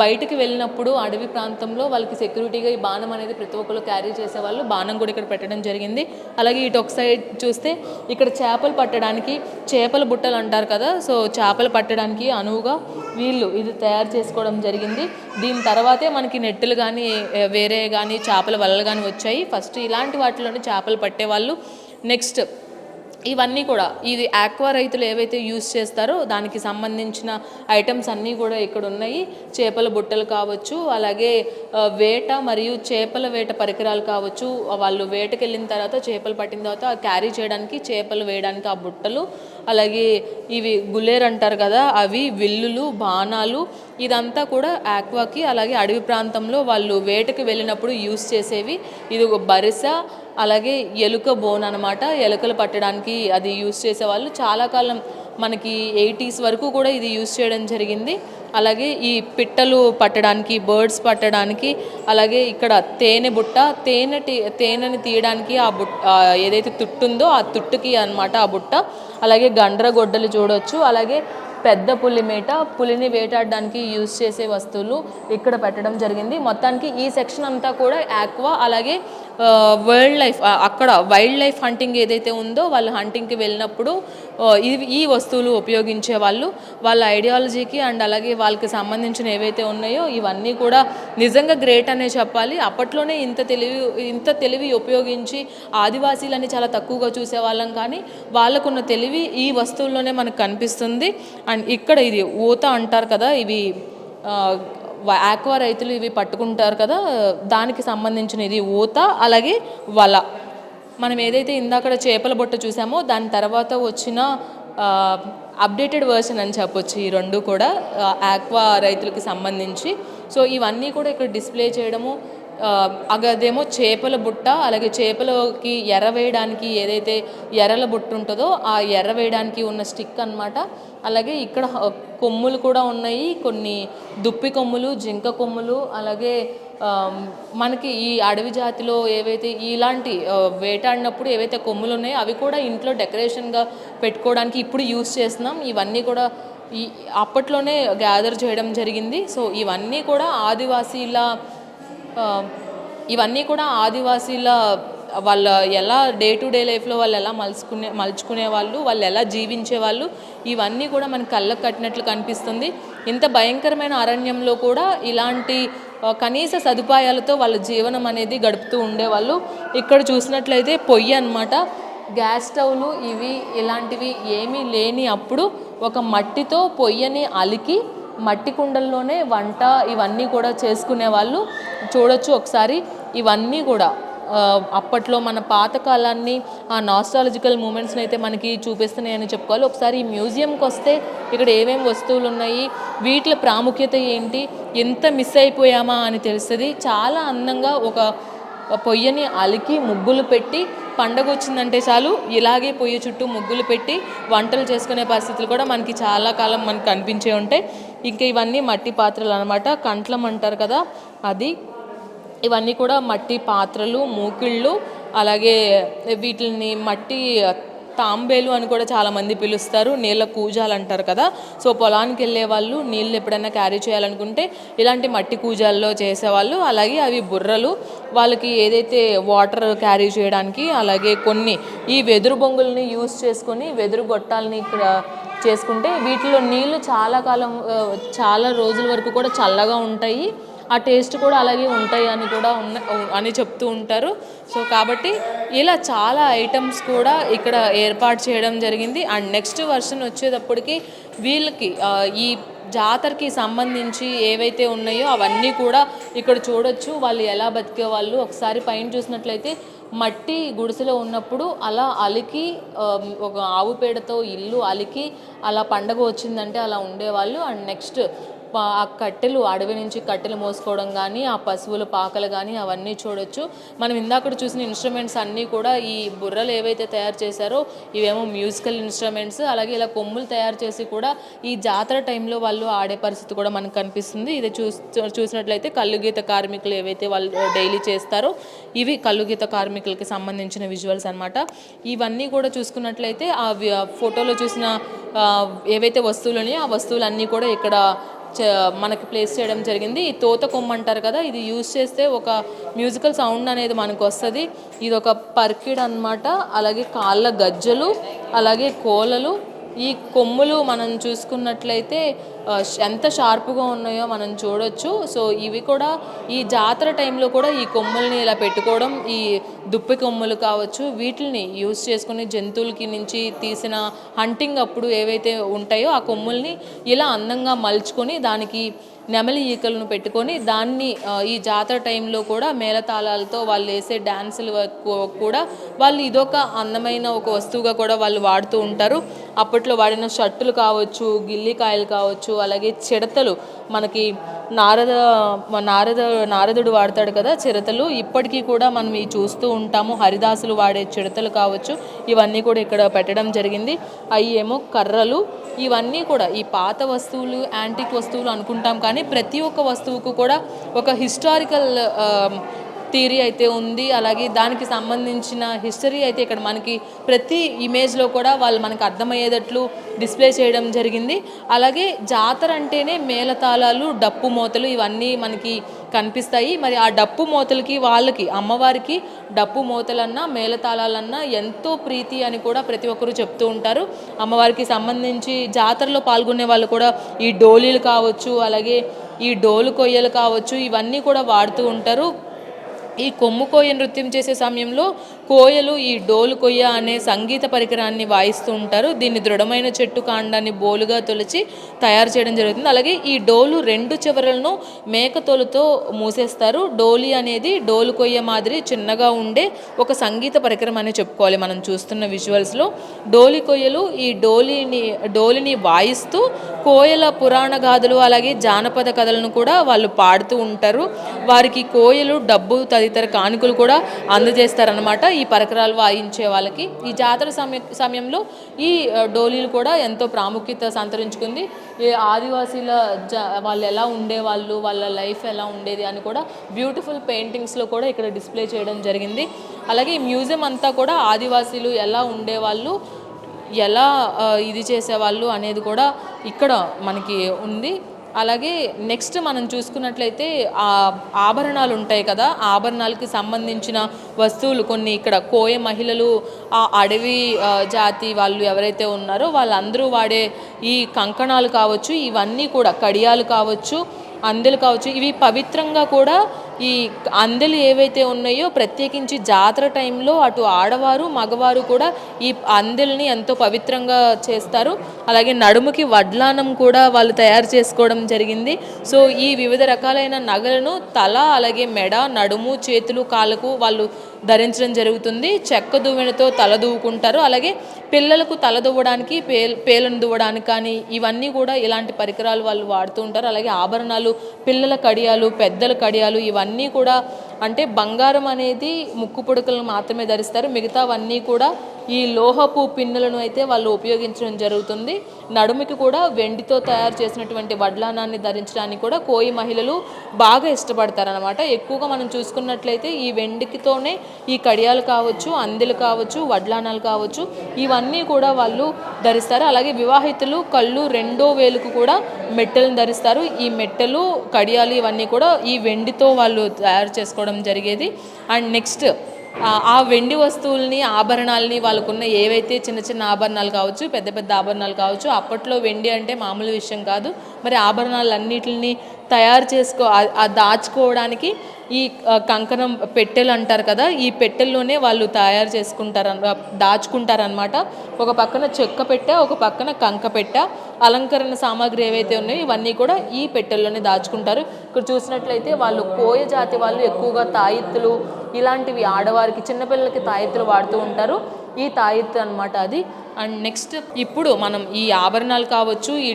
Speaker 1: బయటికి వెళ్ళినప్పుడు అడవి ప్రాంతంలో వాళ్ళకి సెక్యూరిటీగా ఈ బాణం అనేది ప్రతి ఒక్కరు క్యారీ చేసేవాళ్ళు. బాణం కూడా ఇక్కడ పెట్టడం జరిగింది. అలాగే ఇటు ఒక సైడ్ చూస్తే ఇక్కడ చేపలు పట్టడానికి చేపల బుట్టలు అంటారు కదా, సో చేపలు పట్టడానికి అనువుగా వీళ్ళు ఇది తయారు చేసుకోవడం జరిగింది. దీని తర్వాతే మనకి నెట్టులు కానీ వేరే కానీ చేపల వలలు కానీ వచ్చాయి. ఫస్ట్ ఇలాంటి వాటిలోనే చేపలు పట్టేవాళ్ళు. నెక్స్ట్ ఇవన్నీ కూడా ఇది ఆక్వా రైతులు ఏవైతే యూజ్ చేస్తారో దానికి సంబంధించిన ఐటమ్స్ అన్నీ కూడా ఇక్కడ ఉన్నాయి. చేపల బుట్టలు కావచ్చు, అలాగే వేట మరియు చేపల వేట పరికరాలు కావచ్చు, వాళ్ళు వేటకి వెళ్ళిన తర్వాత చేపలు పట్టిన తర్వాత క్యారీ చేయడానికి చేపలు వేయడానికి ఆ బుట్టలు, అలాగే ఇవి గులేరు అంటారు కదా అవి, విల్లులు, బాణాలు, ఇదంతా కూడా ఆక్వాకి అలాగే అడవి ప్రాంతంలో వాళ్ళు వేటకి వెళ్ళినప్పుడు యూజ్ చేసేవి. ఇది ఒక బరిస, అలాగే ఎలుక బోన్ అనమాట, ఎలుకలు పట్టడానికి అది యూజ్ చేసేవాళ్ళు. చాలా కాలం మనకి 80s వరకు కూడా ఇది యూజ్ చేయడం జరిగింది. అలాగే ఈ పిట్టలు పట్టడానికి, బర్డ్స్ పట్టడానికి, అలాగే ఇక్కడ తేనె బుట్ట, తేనెని తీయడానికి ఆ బుట్ట ఏదైతే తుట్టుందో ఆ తుట్టుకి అనమాట ఆ బుట్ట. అలాగే గండ్రగొడ్డలు చూడవచ్చు. అలాగే పెద్ద పులి మేట, పులిని వేటాడడానికి యూజ్ చేసే వస్తువులు ఇక్కడ పెట్టడం జరిగింది. మొత్తానికి ఈ సెక్షన్ అంతా కూడా ఆక్వా, అలాగే అక్కడ వైల్డ్ లైఫ్ హంటింగ్ ఏదైతే ఉందో వాళ్ళు హంటింగ్కి వెళ్ళినప్పుడు ఈ వస్తువులు ఉపయోగించే వాళ్ళు, వాళ్ళ ఐడియాలజీకి అండ్ అలాగే వాళ్ళకి సంబంధించిన ఏవైతే ఉన్నాయో ఇవన్నీ కూడా నిజంగా గ్రేట్ అనే చెప్పాలి. అప్పట్లోనే ఇంత తెలివి ఉపయోగించి ఆదివాసీలని చాలా తక్కువగా చూసేవాళ్ళం, కానీ వాళ్ళకున్న తెలివి ఈ వస్తువుల్లోనే మనకు కనిపిస్తుంది. అండ్ ఇక్కడ ఇది ఊత అంటారు కదా, ఇవి ఆక్వా రైతులు ఇవి పట్టుకుంటారు కదా, దానికి సంబంధించిన ఇది ఊత, అలాగే వల. మనం ఏదైతే ఇందాక చేపల బొట్ట చూసామో దాని తర్వాత వచ్చిన అప్డేటెడ్ వర్షన్ అని చెప్పొచ్చు ఈ రెండు కూడా ఆక్వా రైతులకి సంబంధించి. సో ఇవన్నీ కూడా ఇక్కడ డిస్ప్లే చేయడము, అదేమో చేపల బుట్ట, అలాగే చేపలకి ఎర్ర వేయడానికి ఏదైతే ఎర్రల బుట్ట ఉంటుందో ఆ ఎర్ర వేయడానికి ఉన్న స్టిక్ అనమాట. అలాగే ఇక్కడ కొమ్ములు కూడా ఉన్నాయి, కొన్ని దుప్పి కొమ్ములు, జింక కొమ్ములు, అలాగే మనకి ఈ అడవి జాతిలో ఏవైతే ఇలాంటి వేటాడినప్పుడు ఏవైతే కొమ్ములు ఉన్నాయో అవి కూడా ఇంట్లో డెకరేషన్గా పెట్టుకోవడానికి ఇప్పుడు యూజ్ చేస్తున్నాం. ఇవన్నీ కూడా అప్పట్లోనే గ్యాదర్ చేయడం జరిగింది. సో ఇవన్నీ కూడా ఆదివాసీల వాళ్ళ ఎలా డే టు డే లైఫ్లో వాళ్ళు ఎలా మలుచుకునే వాళ్ళు, వాళ్ళు ఎలా జీవించే వాళ్ళు, ఇవన్నీ కూడా మనకు కళ్ళకు కట్టినట్లు కనిపిస్తుంది. ఇంత భయంకరమైన అరణ్యంలో కూడా ఇలాంటి కనీస సదుపాయాలతో వాళ్ళ జీవనం అనేది గడుపుతూ ఉండేవాళ్ళు. ఇక్కడ చూసినట్లయితే పొయ్యి అన్నమాట, గ్యాస్ స్టవ్లు ఇలాంటివి ఏమీ లేని అప్పుడు ఒక మట్టితో పొయ్యిని అలికి మట్టి కుండల్లోనే వంట ఇవన్నీ కూడా చేసుకునేవాళ్ళు. చూడొచ్చు ఒకసారి, ఇవన్నీ కూడా అప్పట్లో మన పాతకాలాన్ని, ఆ నాస్టాలజికల్ మూమెంట్స్ని అయితే మనకి చూపిస్తున్నాయని చెప్పుకోవాలి. ఒకసారి ఈ మ్యూజియంకి వస్తే ఇక్కడ ఏమేమి వస్తువులు ఉన్నాయి, వీటి ప్రాముఖ్యత ఏంటి, ఎంత మిస్ అయిపోయామా అని తెలుస్తుంది. చాలా అందంగా ఒక పొయ్యిని అలికి ముగ్గులు పెట్టి, పండగ వచ్చిందంటే చాలు ఇలాగే పొయ్యి చుట్టూ ముగ్గులు పెట్టి వంటలు చేసుకునే పరిస్థితులు కూడా మనకి చాలా కాలం మనకు కనిపించే ఉంటాయి. ఇంకా ఇవన్నీ మట్టి పాత్రలు అనమాట, కంట్లం అంటారు కదా అది. ఇవన్నీ కూడా మట్టి పాత్రలు, మూకిళ్ళు, అలాగే వీటిని మట్టి తాంబేలు అని కూడా చాలామంది పిలుస్తారు, నీళ్ళ కూజాలు అంటారు కదా. సో పొలానికి వెళ్ళే వాళ్ళు నీళ్ళు ఎప్పుడైనా క్యారీ చేయాలనుకుంటే ఇలాంటి మట్టి కూజాల్లో చేసేవాళ్ళు. అలాగే అవి బుర్రలు, వాళ్ళకి ఏదైతే వాటర్ క్యారీ చేయడానికి. అలాగే కొన్ని ఈ వెదురు బొంగుల్ని యూస్ చేసుకొని వెదురు గొట్టాలని ఇక్కడ చేసుకుంటే వీటిలో నీళ్లు చాలా కాలం చాలా రోజుల వరకు కూడా చల్లగా ఉంటాయి, ఆ టేస్ట్ కూడా అలాగే ఉంటాయి అని కూడా అని చెప్తూ ఉంటారు. సో కాబట్టి ఇలా చాలా ఐటమ్స్ కూడా ఇక్కడ ఏర్పాటు చేయడం జరిగింది. అండ్ నెక్స్ట్ వర్షన్ వచ్చేటప్పటికి వీళ్ళకి ఈ జాతరకి సంబంధించి ఏవైతే ఉన్నాయో అవన్నీ కూడా ఇక్కడ చూడొచ్చు. వాళ్ళు ఎలా బతికే వాళ్ళు ఒకసారి పైన చూసినట్లయితే మట్టి గుడిసెలో ఉన్నప్పుడు అలా అలికి ఒక ఆవు పేడతో ఇల్లు అలికి అలా పండగ వచ్చిందంటే అలా ఉండేవాళ్ళు. అండ్ నెక్స్ట్ ఆ కట్టెలు, అడవి నుంచి కట్టెలు మోసుకోవడం కానీ, ఆ పశువుల పాకలు కానీ అవన్నీ చూడొచ్చు. మనం ఇందాక చూసిన ఇన్స్ట్రుమెంట్స్ అన్నీ కూడా ఈ బుర్రలు ఏవైతే తయారు చేశారో ఇవేమో మ్యూజికల్ ఇన్స్ట్రుమెంట్స్. అలాగే ఇలా కొమ్ములు తయారు చేసి కూడా ఈ జాతర టైంలో వాళ్ళు ఆడే పరిస్థితి కూడా మనకు కనిపిస్తుంది. ఇది చూసినట్లయితే కల్లుగీత కార్మికులు ఏవైతే వాళ్ళు డైలీ చేస్తారో ఇవి కల్లుగీత కార్మికులకి సంబంధించిన విజువల్స్ అనమాట. ఇవన్నీ కూడా చూసుకున్నట్లయితే ఆ ఫోటోలో చూసిన ఏవైతే వస్తువులు ఉన్నాయో ఆ వస్తువులన్నీ కూడా ఇక్కడ మనకి ప్లేస్ చేయడం జరిగింది. ఈ తోత కొమ్మ అంటారు కదా, ఇది యూజ్ చేస్తే ఒక మ్యూజికల్ సౌండ్ అనేది మనకు వస్తుంది. ఇది ఒక పర్కిడ్ అనమాట. అలాగే కాళ్ళ గజ్జలు, అలాగే కోలలు. ఈ కొమ్ములు మనం చూసుకున్నట్లయితే ఎంత షార్ప్గా ఉన్నాయో మనం చూడొచ్చు. సో ఇవి కూడా ఈ జాతర టైంలో కూడా ఈ కొమ్ముల్ని ఇలా పెట్టుకోవడం, ఈ దుప్పి కొమ్ములు కావచ్చు, వీటిని యూజ్ చేసుకుని జంతువులకి నుంచి తీసిన హంటింగ్ అప్పుడు ఏవైతే ఉంటాయో ఆ కొమ్ముల్ని ఇలా అందంగా మలుచుకొని దానికి నెమలి ఈకలను పెట్టుకొని దాన్ని ఈ జాతర టైంలో కూడా మేళతాళాలతో వాళ్ళు వేసే డ్యాన్సులు కూడా వాళ్ళు ఇదొక అందమైన ఒక వస్తువుగా కూడా వాళ్ళు వాడుతూ ఉంటారు. అప్పట్లో వాడిన షర్టులు కావచ్చు, గిల్లికాయలు కావచ్చు, అలాగే చిడతలు, మనకి నారదుడు వాడతాడు కదా చిడతలు, ఇప్పటికీ కూడా మనం ఇవి చూస్తూ ఉంటాము. హరిదాసులు వాడే చిడతలు కావచ్చు, ఇవన్నీ కూడా ఇక్కడ పెట్టడం జరిగింది. అవి ఏమో కర్రలు. ఇవన్నీ కూడా ఈ పాత వస్తువులు, యాంటిక్ వస్తువులు అనుకుంటాం, కానీ ప్రతి ఒక్క వస్తువుకు కూడా ఒక హిస్టారికల్ థియరీ అయితే ఉంది. అలాగే దానికి సంబంధించిన హిస్టరీ అయితే ఇక్కడ మనకి ప్రతి ఇమేజ్లో కూడా వాళ్ళు మనకు అర్థమయ్యేటట్లు డిస్ప్లే చేయడం జరిగింది. అలాగే జాతర అంటేనే మేళతాళాలు, డప్పు మూతలు ఇవన్నీ మనకి కనిపిస్తాయి. మరి ఆ డప్పు మూతలకి వాళ్ళకి అమ్మవారికి డప్పు మూతలన్నా మేళతాళాలన్నా ఎంతో ప్రీతి అని కూడా ప్రతి ఒక్కరూ చెప్తూ ఉంటారు. అమ్మవారికి సంబంధించి జాతరలో పాల్గొనే వాళ్ళు కూడా ఈ డోలీలు కావచ్చు, అలాగే ఈ డోలు కొయ్యలు కావచ్చు, ఇవన్నీ కూడా వాడుతూ ఉంటారు. ఈ కొమ్ము కోయ నృత్యం చేసే సమయంలో కోయలు ఈ డోలు కొయ్య అనే సంగీత పరికరాన్ని వాయిస్తూ ఉంటారు. దీన్ని దృఢమైన చెట్టు కాండాన్ని బోలుగా తొలిచి తయారు చేయడం జరుగుతుంది. అలాగే ఈ డోలు రెండు చివరలను మేకతోలుతో మూసేస్తారు. డోలి అనేది డోలు కొయ్య మాదిరి చిన్నగా ఉండే ఒక సంగీత పరికరం అని చెప్పుకోవాలి. మనం చూస్తున్న విజువల్స్లో డోలి కొయ్యలు ఈ డోలిని వాయిస్తూ కోయల పురాణ గాథలు అలాగే జానపద కథలను కూడా వాళ్ళు పాడుతూ ఉంటారు. వారికి కోయలు డబ్బు తదితర కానుకలు కూడా అందజేస్తారనమాట ఈ పరికరాలు వాయించే వాళ్ళకి. ఈ జాతర సమయంలో ఈ డోలీలు కూడా ఎంతో ప్రాముఖ్యత సంతరించుకుంది. ఈ ఆదివాసీల వాళ్ళు ఎలా ఉండేవాళ్ళు, వాళ్ళ లైఫ్ ఎలా ఉండేది అని కూడా బ్యూటిఫుల్ పెయింటింగ్స్లో కూడా ఇక్కడ డిస్ప్లే చేయడం జరిగింది. అలాగే ఈ మ్యూజియం అంతా కూడా ఆదివాసీలు ఎలా ఉండేవాళ్ళు, ఎలా ఇది చేసేవాళ్ళు అనేది కూడా ఇక్కడ మనకి ఉంది. అలాగే నెక్స్ట్ మనం చూసుకున్నట్లయితే ఆభరణాలు ఉంటాయి కదా, ఆభరణాలకి సంబంధించిన వస్తువులు కొన్ని ఇక్కడ కోయ మహిళలు, ఆ అడవి జాతి వాళ్ళు ఎవరైతే ఉన్నారో వాళ్ళందరూ వాడే ఈ కంకణాలు కావచ్చు, ఇవన్నీ కూడా కడియాలు కావచ్చు, అందెలు కావచ్చు, ఇవి పవిత్రంగా కూడా ఈ అందెలు ఏవైతే ఉన్నాయో ప్రత్యేకించి జాతర టైంలో అటు ఆడవారు మగవారు కూడా ఈ అందెల్ని ఎంతో పవిత్రంగా చేస్తారు. అలాగే నడుముకి వడ్లానం కూడా వాళ్ళు తయారు చేసుకోవడం జరిగింది. సో ఈ వివిధ రకాలైన నగలను తల, అలాగే మెడ, నడుము, చేతులు, కాళ్ళకు వాళ్ళు ధరించడం జరుగుతుంది. చెక్క దువ్వెనతో తల దువ్వుకుంటారు. అలాగే పిల్లలకు తల దువ్వడానికి, పేలను దువ్వడానికి కానీ ఇవన్నీ కూడా ఇలాంటి పరికరాలు వాళ్ళు వాడుతూ ఉంటారు. అలాగే ఆభరణాలు, పిల్లల కడియాలు, పెద్దల కడియాలు, ఇవన్నీ కూడా అంటే బంగారం అనేది ముక్కు పుడకలను మాత్రమే ధరిస్తారు. మిగతావన్నీ కూడా ఈ లోహపు పిన్నులను అయితే వాళ్ళు ఉపయోగించడం జరుగుతుంది. నడుముకి కూడా వెండితో తయారు చేసినటువంటి వడ్లానాన్ని ధరించడానికి కూడా కోయి మహిళలు బాగా ఇష్టపడతారనమాట. ఎక్కువగా మనం చూసుకున్నట్లయితే ఈ వెండికితోనే ఈ కడియాలు కావచ్చు, అందెలు కావచ్చు, వడ్లానాలు కావచ్చు, ఇవన్నీ కూడా వాళ్ళు ధరిస్తారు. అలాగే వివాహితులు కళ్ళు రెండో వేలుకు కూడా మెట్టెలను ధరిస్తారు. ఈ మెట్టెలు, కడియాలు ఇవన్నీ కూడా ఈ వెండితో వాళ్ళు తయారు చేసుకోవడం జరిగేది. అండ్ నెక్స్ట్ ఆ వెండి వస్తువుల్ని, ఆభరణాలని, వాళ్ళకున్న ఏవైతే చిన్న చిన్న ఆభరణాలు కావచ్చు, పెద్ద పెద్ద ఆభరణాలు కావచ్చు, అప్పట్లో వెండి అంటే మామూలు విషయం కాదు. మరి ఆభరణాలన్నిటిని తయారు దాచుకోవడానికి ఈ కంకణం పెట్టెలు అంటారు కదా, ఈ పెట్టెల్లోనే వాళ్ళు తయారు దాచుకుంటారనమాట. ఒక పక్కన చెక్క పెట్టె, ఒక పక్కన కంక పెట్టె, అలంకరణ సామాగ్రి ఏవైతే ఉన్నాయో ఇవన్నీ కూడా ఈ పెట్టెల్లోనే దాచుకుంటారు. ఇక్కడ చూసినట్లయితే వాళ్ళు కోయ జాతి వాళ్ళు ఎక్కువగా తాయెత్తులు ఇలాంటివి ఆడవారికి, చిన్నపిల్లలకి తాయెత్తులు వాడుతూ ఉంటారు. ఈ తాయెత్తు అనమాట అది. అండ్ నెక్స్ట్ ఇప్పుడు మనం ఈ ఆభరణాలు కావచ్చు, ఈ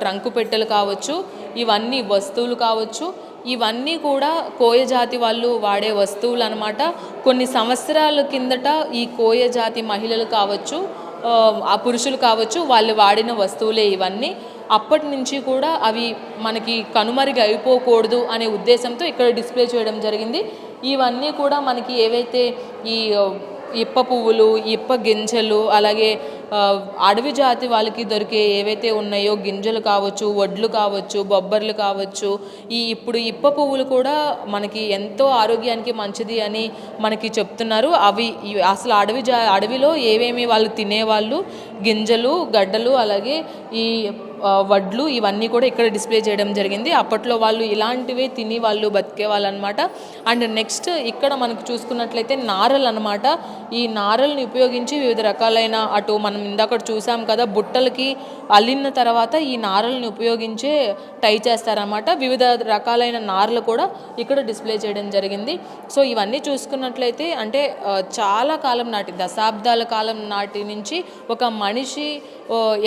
Speaker 1: ట్రంకు పెట్టెలు కావచ్చు, ఇవన్నీ వస్తువులు కావచ్చు, ఇవన్నీ కూడా కోయ జాతి వాళ్ళు వాడే వస్తువులు అనమాట. కొన్ని సంవత్సరాల కిందట ఈ కోయ జాతి మహిళలు కావచ్చు, ఆ పురుషులు కావచ్చు, వాళ్ళు వాడిన వస్తువులే ఇవన్నీ. అప్పటి నుంచి కూడా అవి మనకి కనుమరుగు అయిపోకూడదు అనే ఉద్దేశంతో ఇక్కడ డిస్ప్లే చేయడం జరిగింది. ఇవన్నీ కూడా మనకి ఏవైతే ఈ ఇప్ప పువ్వులు, ఇప్ప గింజలు, అలాగే అడవి జాతి వాళ్ళకి దొరికే ఏవైతే ఉన్నాయో గింజలు కావచ్చు, వడ్లు కావచ్చు, బొబ్బర్లు కావచ్చు, ఇప్పుడు ఇప్ప పువ్వులు కూడా మనకి ఎంతో ఆరోగ్యానికి మంచిది అని మనకి చెప్తున్నారు. అవి అసలు అడవిలో ఏవేమి వాళ్ళు తినేవాళ్ళు, గింజలు, గడ్డలు, అలాగే ఈ వడ్లు, ఇవన్నీ కూడా ఇక్కడ డిస్ప్లే చేయడం జరిగింది. అప్పట్లో వాళ్ళు ఇలాంటివే తిని వాళ్ళు బతికే వాళ్ళు అనమాట. అండ్ నెక్స్ట్ ఇక్కడ మనకు చూసుకున్నట్లయితే నారలు అనమాట. ఈ నారల్ని ఉపయోగించి వివిధ రకాలైన, అటు మనం ఇందాక చూసాం కదా, బుట్టలకి అల్లిన తర్వాత ఈ నారల్ని ఉపయోగించే టై చేస్తారనమాట. వివిధ రకాలైన నారలు కూడా ఇక్కడ డిస్ప్లే చేయడం జరిగింది. సో ఇవన్నీ చూసుకున్నట్లయితే అంటే చాలా కాలం నాటి, దశాబ్దాల కాలం నాటి నుంచి ఒక మనిషి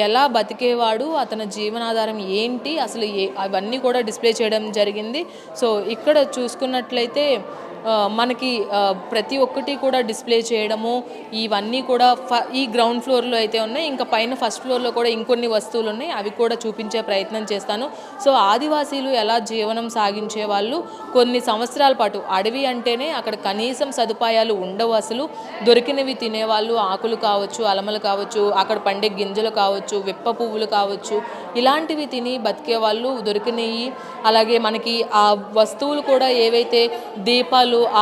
Speaker 1: ఎలా బతికేవాడు, అతని జీవనాధారం ఏంటి, అసలు అవన్నీ కూడా డిస్ప్లే చేయడం జరిగింది. సో ఇక్కడ చూసుకున్నట్లయితే మనకి ప్రతి ఒక్కటి కూడా డిస్ప్లే చేయడము, ఇవన్నీ కూడా ఈ గ్రౌండ్ ఫ్లోర్లో అయితే ఉన్నాయి. ఇంకా పైన ఫస్ట్ ఫ్లోర్లో కూడా ఇంకొన్ని వస్తువులు ఉన్నాయి, అవి కూడా చూపించే ప్రయత్నం చేస్తాను. సో ఆదివాసీలు ఎలా జీవనం సాగించే వాళ్ళు, కొన్ని సంవత్సరాల పాటు, అడవి అంటేనే అక్కడ కనీసం సదుపాయాలు ఉండవు, అసలు దొరికినవి తినేవాళ్ళు, ఆకులు కావచ్చు, అలమలు కావచ్చు, అక్కడ పండే గింజలు కావచ్చు, విప్ప పువ్వులు కావచ్చు, ఇలాంటివి తిని బతికే వాళ్ళు దొరికినవి. అలాగే మనకి ఆ వస్తువులు కూడా ఏవైతే దీపాలు, ఆ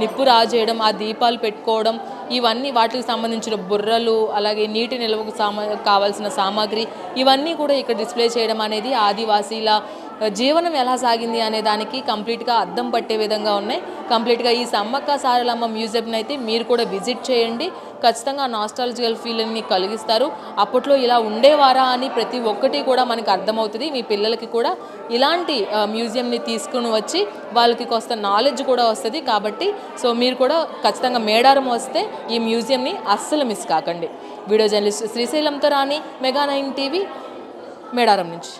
Speaker 1: నిప్పు రాజేయడం, ఆ దీపాలు పెట్టుకోవడం, ఇవన్నీ వాటికి సంబంధించిన బుర్రలు, అలాగే నీటి నిల్వకు కావాల్సిన సామాగ్రి, ఇవన్నీ కూడా ఇక్కడ డిస్ప్లే చేయడం అనేది ఆదివాసీల జీవనం ఎలా సాగింది అనే దానికి కంప్లీట్గా అద్దం పట్టే విధంగా ఉన్నాయి. కంప్లీట్గా ఈ సమ్మక్క సారలమ్మ మ్యూజియంని అయితే మీరు కూడా విజిట్ చేయండి. ఖచ్చితంగా నాస్టాలజికల్ ఫీలింగ్ని కలిగిస్తారు. అప్పట్లో ఇలా ఉండేవారా అని ప్రతి ఒక్కటి కూడా మనకు అర్థమవుతుంది. మీ పిల్లలకి కూడా ఇలాంటి మ్యూజియంని తీసుకుని వచ్చి వాళ్ళకి కొంత నాలెడ్జ్ కూడా వస్తుంది. కాబట్టి సో మీరు కూడా ఖచ్చితంగా మేడారం వస్తే ఈ మ్యూజియంని అస్సలు మిస్ కాకండి. వీడియో జర్నలిస్ట్ శ్రీశైలంతో రాణి, మెగా 9 టీవీ, మేడారం నుంచి.